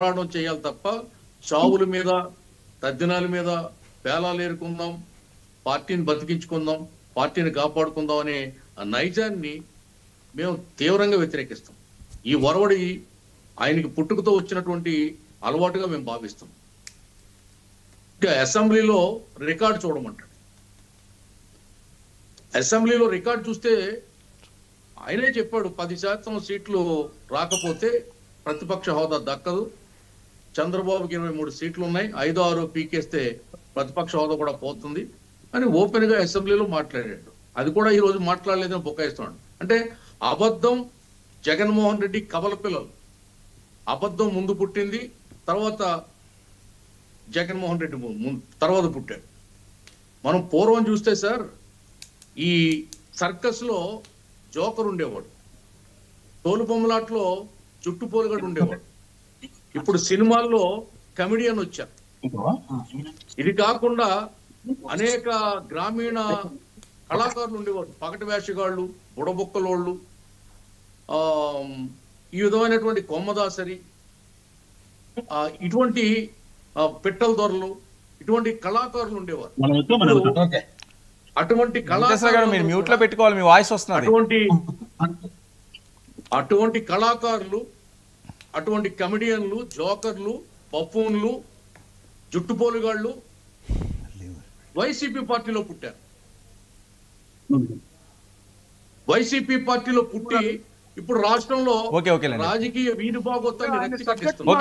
పోరాటం చేయాలి తప్ప చావుల మీద తద్దినాల మీద పేలాలు ఏరుకుందాం, పార్టీని బతికించుకుందాం, పార్టీని కాపాడుకుందాం అనే నైజాన్ని మేము తీవ్రంగా వ్యతిరేకిస్తాం. ఈ ఒరవడి ఆయనకి పుట్టుకతో వచ్చినటువంటి అలవాటుగా మేము భావిస్తాం. ఇంకా అసెంబ్లీలో రికార్డు చూడమంటాడు. అసెంబ్లీలో రికార్డు చూస్తే ఆయనే చెప్పాడు 10% సీట్లు రాకపోతే ప్రతిపక్ష హోదా దక్కదు, చంద్రబాబుకి 23 సీట్లు ఉన్నాయి, 5-6 పీకేస్తే ప్రతిపక్ష హోదా కూడా పోతుంది అని ఓపెన్ గా అసెంబ్లీలో మాట్లాడాడు. అది కూడా ఈ రోజు మాట్లాడలేదని బొక్కాయిస్తున్నాడు. అంటే అబద్ధం జగన్మోహన్ రెడ్డి కవల పిల్లలు. అబద్ధం ముందు పుట్టింది, తర్వాత జగన్మోహన్ రెడ్డి తర్వాత పుట్టాడు. మనం పూర్వం చూస్తే సార్, ఈ సర్కస్ లో జోకర్ ఉండేవాడు, తోలుబొమ్మలాట్లో చుట్టుపోలుగడు ఉండేవాడు. ఇప్పుడు సినిమాల్లో కమెడియన్ వచ్చారు. ఇది కాకుండా అనేక గ్రామీణ కళాకారులు ఉండేవారు, పగటి వేషగాళ్ళు, బుడబొక్కలోళ్ళు, ఈ విధమైనటువంటి కొమ్మదాసరి, ఇటువంటి పిట్టల దొరలు, ఇటువంటి కళాకారులు ఉండేవారు. అటువంటి అటువంటి కళాకారులు, అటువంటి కమెడియన్లు, జోకర్లు, పప్పూన్లు, జుట్టుపోలుగాళ్ళు వైసీపీ పార్టీలో పుట్టారు. వైసీపీ పార్టీలో పుట్టి ఇప్పుడు రాష్ట్రంలో రాజకీయ వీధి భాగోత్వాన్ని రెత్తి కట్టిస్తున్నారు.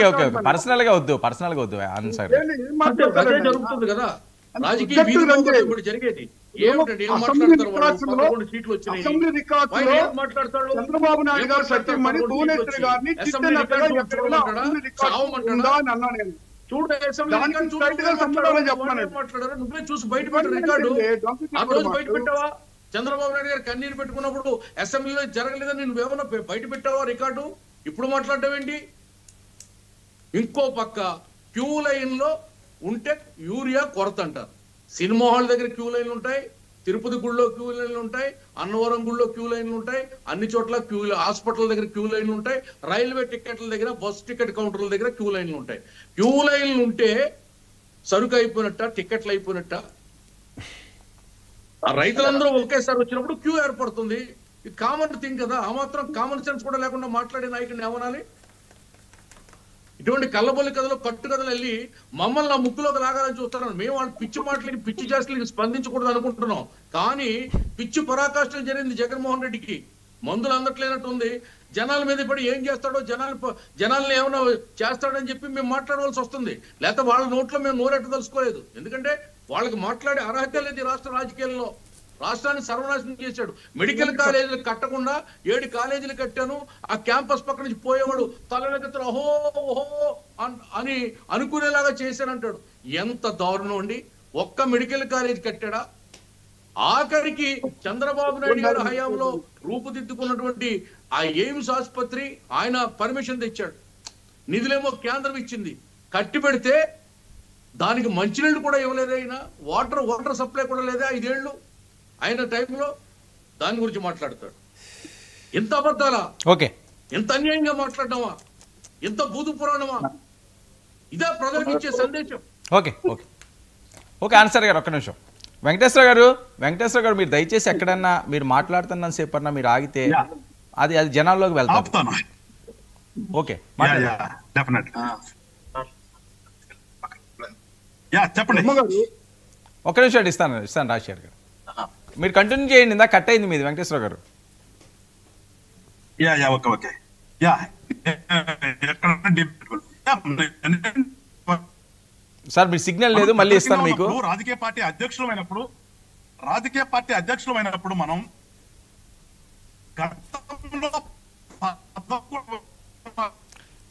అదే జరుగుతుంది కదా, రాజకీయ వీధి భాగోత్వం ఇప్పుడు జరిగేది. ఏమిటండి ఏం మాట్లాడతారు వాళ్ళు? 11 సీట్లు వచ్చినాయి, ఏం మాట్లాడతాడు? చంద్రబాబు నాయుడు గారు సత్యమణి భువనేశ్వరి గారిని చూడు, మాట్లాడారు. నువ్వే చూసి బయట పెట్ట రికార్డు. ఆ రోజు బయట పెట్టావా? చంద్రబాబు నాయుడు గారు కన్నీరు పెట్టుకున్నప్పుడు అసెంబ్లీలో జరగలేదని నువ్వేమన్నా బయట పెట్టావా రికార్డు? ఇప్పుడు మాట్లాడటమేంటి? ఇంకో పక్క క్యూ లైన్ లో ఉంటే యూరియా కొరత అంటారు. సినిమా హాల్ దగ్గర క్యూ లైన్లు ఉంటాయి, తిరుపతి గుళ్ళో క్యూ లైన్లు ఉంటాయి, అన్నవరం గుళ్ళో క్యూ లైన్లు ఉంటాయి, అన్ని చోట్ల హాస్పిటల్ దగ్గర క్యూ లైన్లు ఉంటాయి, రైల్వే టికెట్ల దగ్గర, బస్ టికెట్ కౌంటర్ల దగ్గర క్యూ లైన్లు ఉంటాయి. క్యూ లైన్లు ఉంటే సరుకు అయిపోయినట్ట, టికెట్లు అయిపోయినట్ట? ఆ రైతులందరూ ఒకేసారి వచ్చినప్పుడు క్యూ ఏర్పడుతుంది. ఇది కామన్ థింగ్ కదా. ఆ మాత్రం కామన్ సెన్స్ కూడా లేకుండా మాట్లాడే నాయకుడిని ఏమనాలి? ఇటువంటి కళ్ళబొల్లి కథలు, కట్టు కథలు వెళ్ళి మమ్మల్ని ఆ ముక్కులోకి లాగాలని చూస్తారని మేము వాళ్ళ పిచ్చి మాటలకి, పిచ్చి చేష్టలకి స్పందించకూడదు అనుకుంటున్నాం. కానీ పిచ్చి పరాకాష్ఠలు జరిగింది జగన్మోహన్ రెడ్డికి. మందులు అందట్లేనట్టు ఉంది. జనాల మీద పడి ఏం చేస్తాడో, జనాల్ని ఏమైనా చేస్తాడని చెప్పి మేము మాట్లాడవలసి వస్తుంది. లేకపోతే వాళ్ళ నోట్లో మేము నోరెట్టు తెలుసుకోలేదు. ఎందుకంటే వాళ్ళకి మాట్లాడే అర్హత లేదు రాష్ట్ర రాజకీయాల్లో. రాష్ట్రాన్ని సర్వనాశనం చేశాడు. మెడికల్ కాలేజీలు కట్టకుండా 7 కాలేజీలు కట్టాను, ఆ క్యాంపస్ పక్క నుంచి పోయేవాడు తలనెత్తులు అహో ఓహో అని అనుకునేలాగా చేశానంటాడు. ఎంత దారుణం అండి! ఒక్క మెడికల్ కాలేజీ కట్టాడా? ఆఖరికి చంద్రబాబు నాయుడు గారి హయాంలో రూపుదిద్దుకున్నటువంటి ఆ ఎయిమ్స్ ఆసుపత్రి ఆయన పర్మిషన్ తెచ్చాడు, నిధులేమో కేంద్రం ఇచ్చింది, కట్టి పెడితే దానికి మంచినీళ్ళు కూడా ఇవ్వలేదు. అయినా వాటర్ సప్లై కూడా లేదా 5 ఏళ్ళు ఆయన టైంలో. దాని గురించి మాట్లాడతాడు. ఎంత అబద్ధాలా, ఎంత అన్యాయంగా మాట్లాడమా, ఎంత భూతు పురాణమా? ఇదే ప్రజలకు ఇచ్చే సందేశం. ఆన్సర్ గారు ఒక్క నిమిషం. వెంకటేశ్వర గారు మీరు దయచేసి ఎక్కడన్నా మీరు మాట్లాడుతున్న సేపు అన్నా మీరు ఆగితే అది జనాల్లోకి వెళ్తాను. ఒక్క నిమిషం ఇస్తాను రాజశేఖర్ గారు, మీరు కంటిన్యూ చేయండి. ఇందా కట్ అయింది మీది వెంకటేశ్వర గారు. సార్ మీ సిగ్నల్ లేదు, మళ్ళీ ఇస్తాను మీకు. రాజకీయ పార్టీ అధ్యక్షులమైనప్పుడు మనం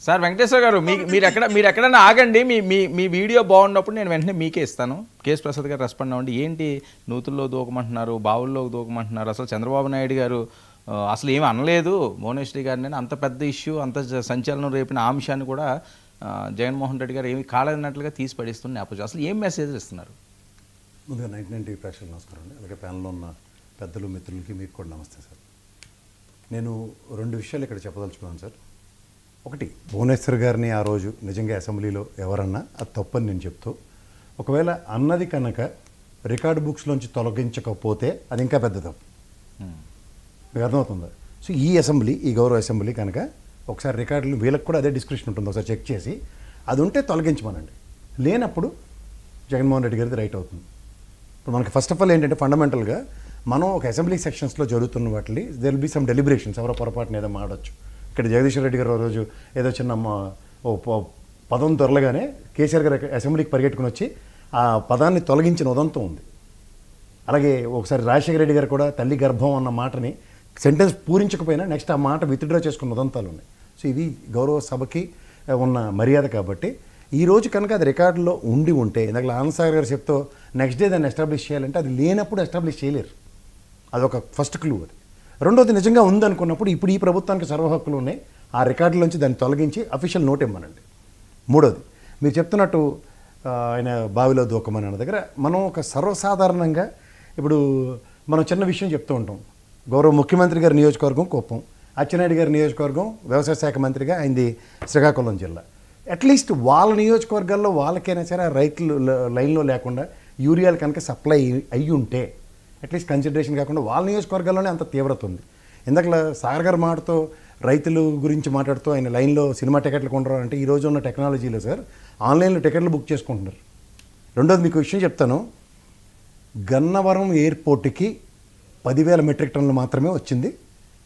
సార్ వెంకటేశ్వర గారు మీరు ఎక్కడైనా ఆగండి. మీ వీడియో బాగున్నప్పుడు నేను వెంటనే మీకే ఇస్తాను. కేఎస్ ప్రసాద్ గారు రెస్పాండ్ అవ్వండి. ఏంటి నూతుల్లో దూకమంటున్నారు, బావుల్లో దూకమంటున్నారు? అసలు చంద్రబాబు నాయుడు గారు అసలు ఏమి అనలేదు భువనేశ్వరి గారిని. అంత పెద్ద ఇష్యూ, అంత సంచలనం రేపిన ఆ అంశాన్ని కూడా జగన్మోహన్ రెడ్డి గారు ఏమి కాలన్నట్లుగా తీసి పడేస్తున్న నేపథ్యం అసలు ఏం మెసేజ్ ఇస్తున్నారు? ముందుగా 99 టీవీ ప్రేక్షకులకు నమస్కారం అండి. అలాగే ప్యానల్లో ఉన్న పెద్దలు, మిత్రులకి మీకు కూడా నమస్తే సార్. నేను 2 విషయాలు ఇక్కడ చెప్పదలుచుకున్నాను సార్. ఒకటి భువనేశ్వర్ గారిని ఆ రోజు నిజంగా అసెంబ్లీలో ఎవరన్నా అది తప్పని నేను చెప్తూ, ఒకవేళ అన్నది కనుక రికార్డు బుక్స్లోంచి తొలగించకపోతే అది ఇంకా పెద్ద తప్పు. మీకు అర్థమవుతుందా? సో ఈ అసెంబ్లీ, ఈ గౌరవ అసెంబ్లీ కనుక ఒకసారి రికార్డులు వీళ్ళకి కూడా అదే డిస్క్రిప్షన్ ఉంటుంది, ఒకసారి చెక్ చేసి అది ఉంటే తొలగించమనండి. లేనప్పుడు జగన్మోహన్ రెడ్డి గారిది రైట్ అవుతుంది. ఇప్పుడు మనకి ఫస్ట్ ఆఫ్ ఆల్ ఏంటంటే ఫండమెంటల్గా మనం ఒక అసెంబ్లీ సెక్షన్స్లో జరుగుతున్న వాటిని there will be some deliberations, ఎవరో పొరపాటున ఏదో మాడొచ్చు. ఇక్కడ జగదీశ్వర్ రెడ్డి గారు రోజు ఏదో చిన్న పదం దొరలగానే కేసీఆర్ గారు అసెంబ్లీకి పరిగెట్టుకుని వచ్చి ఆ పదాన్ని తొలగించిన ఉదంతం ఉంది. అలాగే ఒకసారి రాజశేఖర రెడ్డి గారు కూడా తల్లి గర్భం అన్న మాటని సెంటెన్స్ పూరించకపోయినా నెక్స్ట్ ఆ మాట విత్డ్రా చేసుకున్న ఉదంతాలు ఉన్నాయి. సో ఇది గౌరవ సభకి ఉన్న మర్యాద. కాబట్టి ఈరోజు కనుక అది రికార్డులో ఉండి ఉంటే, ఇందాక ఆనందసాగర్ గారు చెప్తూ నెక్స్ట్ డే దాన్ని ఎస్టాబ్లిష్ చేయాలంటే అది లేనప్పుడు ఎస్టాబ్లిష్ చేయలేరు. అదొక ఫస్ట్ క్లూ. అది రెండోది నిజంగా ఉందనుకున్నప్పుడు ఇప్పుడు ఈ ప్రభుత్వానికి సర్వ హక్కులు ఉన్నాయి, ఆ రికార్డులోంచి దాన్ని తొలగించి అఫీషియల్ నోట్ ఇవ్వమనండి. మూడోది మీరు చెప్తున్నట్టు ఆయన బావిలో దూకమని అన్న దగ్గర మనం ఒక సర్వసాధారణంగా ఇప్పుడు మనం చిన్న విషయం చెప్తూ ఉంటాం. గౌరవ ముఖ్యమంత్రి గారి నియోజకవర్గం కుప్పం, అచ్చెన్నాయుడు గారి నియోజకవర్గం వ్యవసాయ శాఖ మంత్రిగా ఆయనది శ్రీకాకుళం జిల్లా. అట్లీస్ట్ వాళ్ళ నియోజకవర్గాల్లో వాళ్ళకైనా సరే ఆ రైతులు లైన్లో లేకుండా యూరియాలు కనుక సప్లై అయ్యి ఉంటే అట్లీస్ట్ కన్సిడరేషన్ కాకుండా వాళ్ళ నియోజకవర్గాల్లోనే అంత తీవ్రత ఉంది. ఇందాక సాగర్ గారు మాటతో రైతులు గురించి మాట్లాడుతూ ఆయన లైన్లో సినిమా టికెట్లు కొంటారు అంటే ఈ రోజు ఉన్న టెక్నాలజీలో సార్ ఆన్లైన్లో టికెట్లు బుక్ చేసుకుంటున్నారు. రెండోది మీకు విషయం చెప్తాను, గన్నవరం ఎయిర్పోర్ట్కి 10,000 మెట్రిక్ టన్నులు మాత్రమే వచ్చింది.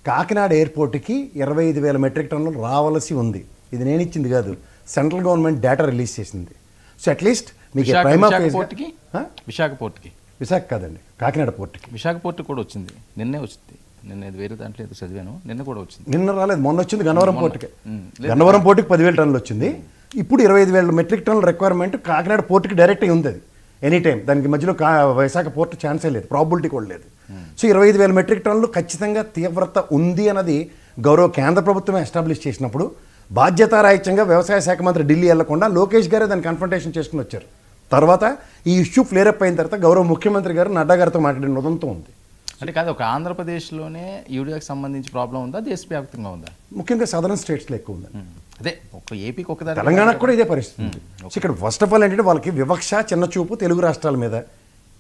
కాకినాడ ఎయిర్పోర్ట్కి 25,000 మెట్రిక్ టన్నులు రావాల్సి ఉంది. ఇది నేను ఇచ్చింది కాదు, సెంట్రల్ గవర్నమెంట్ డేటా రిలీజ్ చేసింది. సో అట్లీస్ట్ మీకు విశాఖ కాదండి, కాకినాడ పోర్ట్కి. విశాఖ పోర్ట్ కూడా వచ్చింది, నిన్నే వచ్చింది. నిన్న వేరే దాంట్లో ఏదో చదివాను, నిన్న కూడా వచ్చింది. నిన్న రాలేదు, మొన్న వచ్చింది గన్నవరం పోర్టుకి. గన్నవరం పోర్టుకి 10,000 టన్నులు వచ్చింది. ఇప్పుడు 25,000 మెట్రిక్ టన్నుల రిక్వైర్మెంట్ కాకినాడ పోర్టుకి డైరెక్ట్గా ఉంది. అది ఎనీ టైం, దానికి మధ్యలో విశాఖ పోర్టు ఛాన్సే లేదు, ప్రాబిలిటీ కూడా లేదు. సో 25,000 మెట్రిక్ టన్నులు ఖచ్చితంగా తీవ్రత ఉంది అన్నది గౌరవ కేంద్ర ప్రభుత్వమే ఎస్టాబ్లిష్ చేసినప్పుడు బాధ్యతారాహిత్యంగా వ్యవసాయ శాఖ మంత్రి ఢిల్లీ వెళ్లకుండా లోకేష్ గారే దాన్ని కన్ఫ్రంటేషన్ చేసుకుని వచ్చారు. తర్వాత ఈ ఇష్యూ ఫ్లేరప్ అయిన తర్వాత గౌరవ ముఖ్యమంత్రి గారు నడ్డా గారితో మాట్లాడిన ఉదంతం ఉంది. అంటే కాదు, ఒక ఆంధ్రప్రదేశ్లోనే యూరియాకి సంబంధించి ప్రాబ్లం ఉందా, దేశవ్యాప్తంగా ఉందా? ముఖ్యంగా సదరన్ స్టేట్స్లో ఎక్కువ ఉంది. అదే ఒక ఏపీకి ఒకదాని, తెలంగాణకు కూడా ఇదే పరిస్థితి ఉంది. సో ఇక్కడ ఫస్ట్ ఆఫ్ ఆల్ ఏంటంటే వాళ్ళకి వివక్ష, చిన్న చూపు తెలుగు రాష్ట్రాల మీద.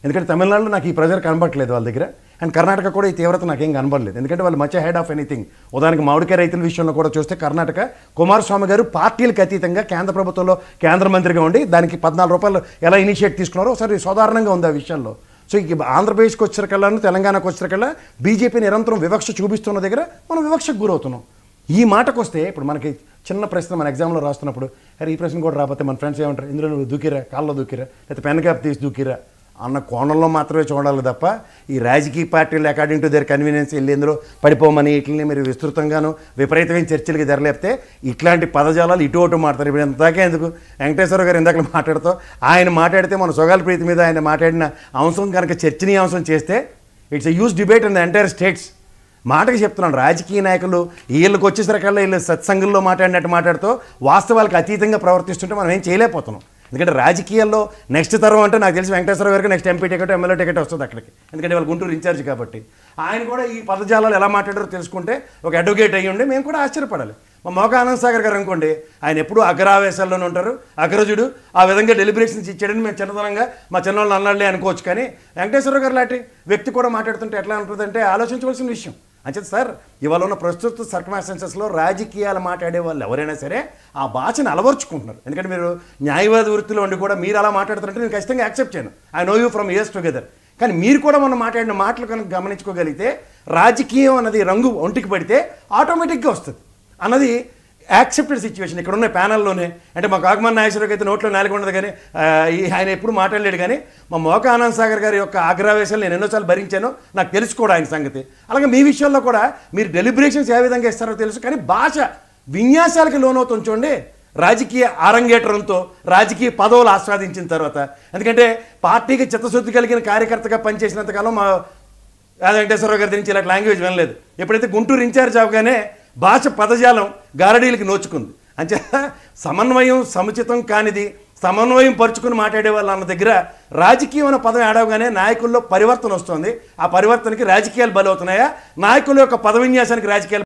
ఎందుకంటే తమిళనాడులో నాకు ఈ ప్రెజర్ కనబడట్లేదు వాళ్ళ దగ్గర, అండ్ కర్ణాటక కూడా ఈ తీవ్రత నాకేం కనబడలేదు. ఎందుకంటే వాళ్ళు మచ్ హెడ్ ఆఫ్ ఎనీథింగ్. ఉదాహరణకి మామిడికాయ రైతుల విషయంలో కూడా చూస్తే కర్ణాటక కుమారస్వామి గారు పార్టీలకు అతీతంగా కేంద్ర ప్రభుత్వంలో కేంద్ర మంత్రిగా ఉండి దానికి 14 రూపాయలు ఎలా ఇనిషియేట్ తీసుకున్నారో ఒకసారి సాధారణంగా ఉంది ఆ విషయంలో. సో ఇక ఆంధ్రప్రదేశ్కి వచ్చేసరికల్లా, తెలంగాణకు వచ్చేసరికల్లా బీజేపీ నిరంతరం వివక్ష చూపిస్తున్న దగ్గర మనం వివక్షకు గురవుతున్నాం. ఈ మాటకు వస్తే ఇప్పుడు మనకి చిన్న ప్రశ్న మన ఎగ్జామ్లో రాస్తున్నప్పుడు, అరే ఈ ప్రశ్న కూడా రాకపోతే మన ఫ్రెండ్స్ ఏమంటారు, ఇందులో నువ్వు దూకిరా, కాల్లో దూకిరా, లేకపోతే పెన్ క్యాప్ తీసి దూకిరా అన్న కోణంలో మాత్రమే చూడాలి తప్ప ఈ రాజకీయ పార్టీలు అకార్డింగ్ టు దేర్ కన్వీనియన్స్ వెళ్ళి ఇందులో పడిపోమని ఇట్లని మీరు విస్తృతంగాను విపరీతమైన చర్చలకి ధరలేపితే ఇట్లాంటి పదజాలాలు ఇటు అటు మాట్లాడతారు. ఇప్పుడు ఇంతకే ఎందుకు వెంకటేశ్వర గారు ఇందాక మాట్లాడుతూ ఆయన మాట్లాడితే మన సొగాల ప్రీతి మీద ఆయన మాట్లాడిన అంశం కనుక చర్చనీయాంశం చేస్తే it's a use debate in the entire states. మాటకి చెప్తున్నాను, రాజకీయ నాయకులు వీళ్ళకి వచ్చేసరికల్లా వీళ్ళు సత్సంగంలో మాట్లాడినట్టు మాట్లాడుతూ వాస్తవాలకు అతీతంగా ప్రవర్తిస్తుంటే మనం ఏం చేయలేకపోతున్నాం. ఎందుకంటే రాజకీయాల్లో నెక్స్ట్ తరం అంటే నాకు తెలిసి వెంకటేశ్వర గారికి next MP ticket, MLA ticket వస్తుంది అక్కడికి. ఎందుకంటే వాళ్ళు గుంటూరు ఇన్ఛార్జ్ కాబట్టి ఆయన కూడా ఈ పదజాలాలు ఎలా మాట్లాడారో తెలుసుకుంటే ఒక అడ్వకేట్ అయ్యి ఉండి మేము కూడా ఆశ్చర్యపడాలి. మా మోక ఆనంద్ సాగర్ గారు అనుకోండి, ఆయన ఎప్పుడూ అగ్రావేశాల్లోనే ఉంటారు, అగ్రజుడు, ఆ విధంగా డెలిబరేషన్స్ ఇచ్చాడని మేము చిన్నతనంగా మా చిన్నవాళ్ళు అన్నాళ్ళే అనుకోవచ్చు. కానీ వెంకటేశ్వర గారు లాంటి వ్యక్తి కూడా మాట్లాడుతుంటే ఎట్లా ఉంటుందంటే ఆలోచించవలసిన విషయం. అంచేత సార్ ఇవాళ ఉన్న ప్రస్తుత సర్కమ్స్టాన్సెస్లో రాజకీయాలు మాట్లాడే వాళ్ళు ఎవరైనా సరే ఆ భాషను అలవర్చుకుంటున్నారు. ఎందుకంటే మీరు న్యాయవాద వృత్తిలో ఉండి కూడా మీరు అలా మాట్లాడుతుంటే నేను ఖచ్చితంగా యాక్సెప్ట్ చేయను. I know you from years together. కానీ మీరు కూడా మనం మాట్లాడిన మాటలు కనుక గమనించుకోగలిగితే రాజకీయం అన్నది రంగు ఒంటికి పడితే ఆటోమేటిక్గా వస్తుంది అన్నది యాక్సెప్టెడ్ సిచ్యువేషన్. ఇక్కడ ఉన్న ప్యానల్లోనే అంటే మా కాకమాన్ నాగేశ్వరరావు అయితే నోట్లో నాలుగు ఉండదు, కానీ ఆయన ఎప్పుడు మాట్లాడలేడు. కానీ మా మోక ఆనంద్ సాగర్ గారి యొక్క ఆగ్రహవేశాలు నేను ఎన్నోసార్లు భరించాను, నాకు తెలుసు కూడా ఆయన సంగతి. అలాగే మీ విషయంలో కూడా మీరు డెలిబరేషన్స్ ఏ విధంగా ఇస్తారో తెలుసు, కానీ భాష విన్యాసాలకి లోనవుతుంది చూడండి. రాజకీయ ఆరంగేట్రంతో రాజకీయ పదవులు ఆస్వాదించిన తర్వాత, ఎందుకంటే పార్టీకి చిత్తశుద్ధి కలిగిన కార్యకర్తగా పనిచేసినంతకాలం మా వెంకటేశ్వరరావు గారి నుంచి ఇలాంటి లాంగ్వేజ్ వినలేదు. ఎప్పుడైతే గుంటూరు ఇన్ఛార్జ్ అవగానే భాష పదజాలం గారడీలకి నోచుకుంది. అంచేత సమన్వయం సముచితం కానిది సమన్వయం పరుచుకుని మాట్లాడే వాళ్ళు అన్న దగ్గర రాజకీయం అనే పదం ఆడవగానే నాయకుల్లో పరివర్తన వస్తుంది. ఆ పరివర్తనకి రాజకీయాలు బలవుతున్నాయా, నాయకుల యొక్క పదవిన్యాసానికి రాజకీయాలు